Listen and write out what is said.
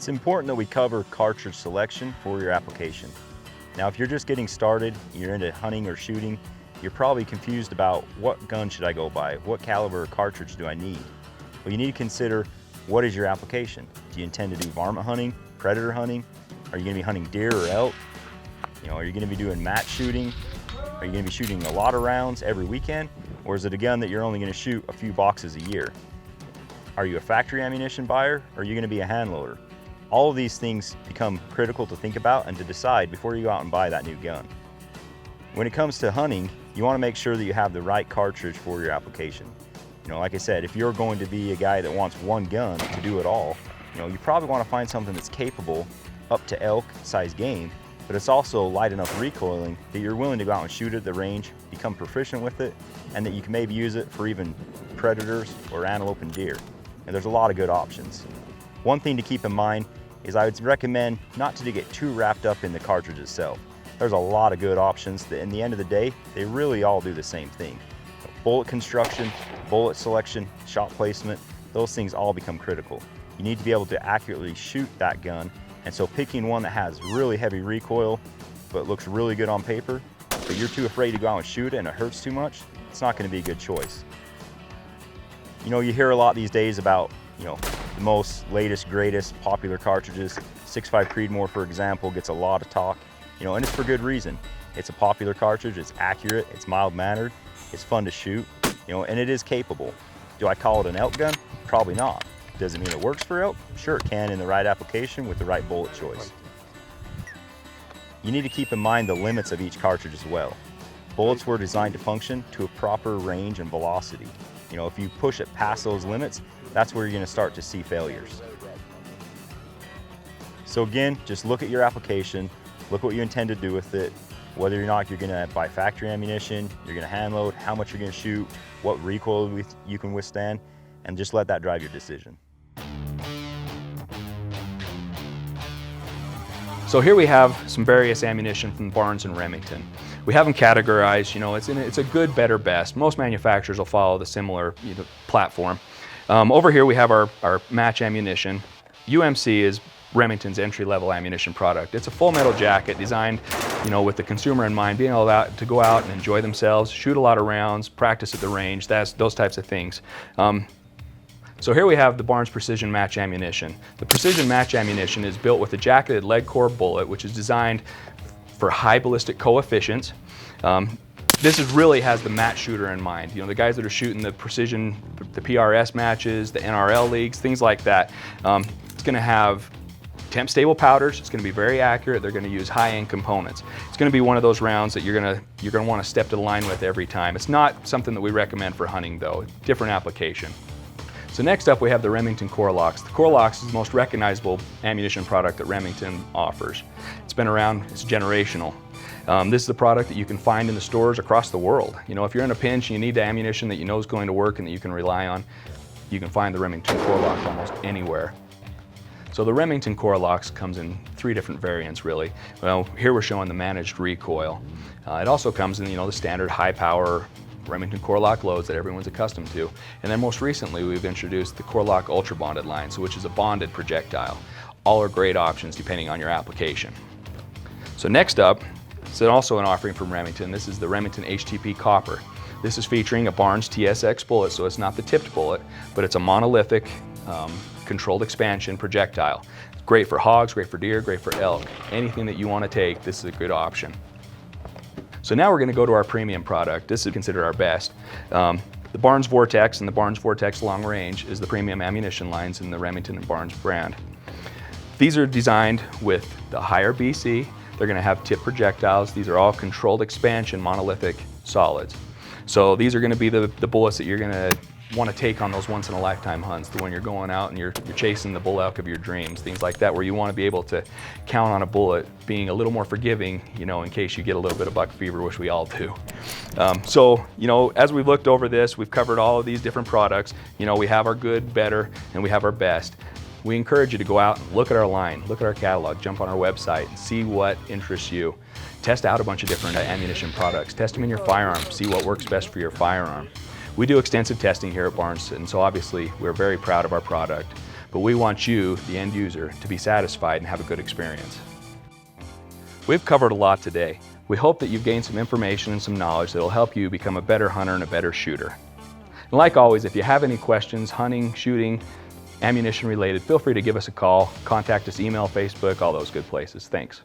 It's important that we cover cartridge selection for your application. Now, if you're just getting started, you're into hunting or shooting, you're probably confused about what gun should I go buy? What caliber or cartridge do I need? Well, you need to consider, what is your application? Do you intend to do varmint hunting, predator hunting? Are you going to be hunting deer or elk? Are you going to be doing match shooting? Are you going to be shooting a lot of rounds every weekend? Or is it a gun that you're only going to shoot a few boxes a year? Are you a factory ammunition buyer, or are you going to be a hand loader? All of these things become critical to think about and to decide before you go out and buy that new gun. When it comes to hunting, you want to make sure that you have the right cartridge for your application. Like I said, if you're going to be a guy that wants one gun to do it all, you probably want to find something that's capable up to elk size game, but it's also light enough recoiling that you're willing to go out and shoot at the range, become proficient with it, and that you can maybe use it for even predators or antelope and deer. And there's a lot of good options. One thing to keep in mind is I would recommend not to get too wrapped up in the cartridge itself. There's a lot of good options that in the end of the day, they really all do the same thing. Bullet construction, bullet selection, shot placement, those things all become critical. You need to be able to accurately shoot that gun, and so picking one that has really heavy recoil but looks really good on paper, but you're too afraid to go out and shoot it and it hurts too much, it's not going to be a good choice. You hear a lot these days about the most latest, greatest, popular cartridges. 6.5 Creedmoor, for example, gets a lot of talk, and it's for good reason. It's a popular cartridge, it's accurate, it's mild-mannered, it's fun to shoot, and it is capable. Do I call it an elk gun? Probably not. Does it mean it works for elk? Sure it can in the right application with the right bullet choice. You need to keep in mind the limits of each cartridge as well. Bullets were designed to function to a proper range and velocity. If you push it past those limits, that's where you're going to start to see failures. So again, just look at your application, look what you intend to do with it, whether or not you're going to buy factory ammunition, you're going to hand load, how much you're going to shoot, what recoil you can withstand, and just let that drive your decision. So here we have some various ammunition from Barnes and Remington. We have them categorized, it's a good, better, best. Most manufacturers will follow the similar platform. Over here we have our match ammunition. UMC is Remington's entry-level ammunition product. It's a full metal jacket designed, with the consumer in mind, being able to go out and enjoy themselves, shoot a lot of rounds, practice at the range, those types of things. So here we have the Barnes Precision Match Ammunition. The Precision Match Ammunition is built with a jacketed lead core bullet, which is designed for high ballistic coefficients. This really has the match shooter in mind. The guys that are shooting the precision, the PRS matches, the NRL leagues, things like that. It's going to have temp stable powders. It's going to be very accurate. They're going to use high-end components. It's going to be one of those rounds that you're going to want to step to the line with every time. It's not something that we recommend for hunting though. Different application. So next up we have the Remington Core Locks. The Core Locks is the most recognizable ammunition product that Remington offers. It's been around, it's generational. This is the product that you can find in the stores across the world. If you're in a pinch and you need the ammunition that you know is going to work and that you can rely on, you can find the Remington Core Locks almost anywhere. So the Remington Core Locks comes in 3 different variants really. Well, here we're showing the managed recoil. It also comes in the standard high power Remington Core Lock loads that everyone's accustomed to. And then most recently we've introduced the Core Lock Ultra Bonded line, which is a bonded projectile. All are great options depending on your application. So next up, it's also an offering from Remington. This is the Remington Htp Copper. This is featuring a Barnes TSX bullet, so it's not the tipped bullet, but it's a monolithic controlled expansion projectile. It's great for hogs, great for deer, great for elk. Anything that you want to take, this is a good option. So now we're going to go to our premium product. This is considered our best. The Barnes Vortex and the Barnes Vortex Long Range is the premium ammunition lines in the Remington and Barnes brand. These are designed with the higher BC. They're going to have tip projectiles. These are all controlled expansion monolithic solids. So these are going to be the bullets that you're going to want to take on those once-in-a-lifetime hunts, when you're going out and you're chasing the bull elk of your dreams, things like that, where you want to be able to count on a bullet being a little more forgiving, in case you get a little bit of buck fever, which we all do. So, as we've looked over this, we've covered all of these different products. We have our good, better, and we have our best. We encourage you to go out and look at our line, look at our catalog, jump on our website, and see what interests you. Test out a bunch of different ammunition products. Test them in your firearm, see what works best for your firearm. We do extensive testing here at Barnes, and so obviously we're very proud of our product. but we want you, the end user, to be satisfied and have a good experience. We've covered a lot today. We hope that you've gained some information and some knowledge that will help you become a better hunter and a better shooter. And like always, if you have any questions, hunting, shooting, ammunition related, feel free to give us a call, contact us, email, Facebook, all those good places. Thanks.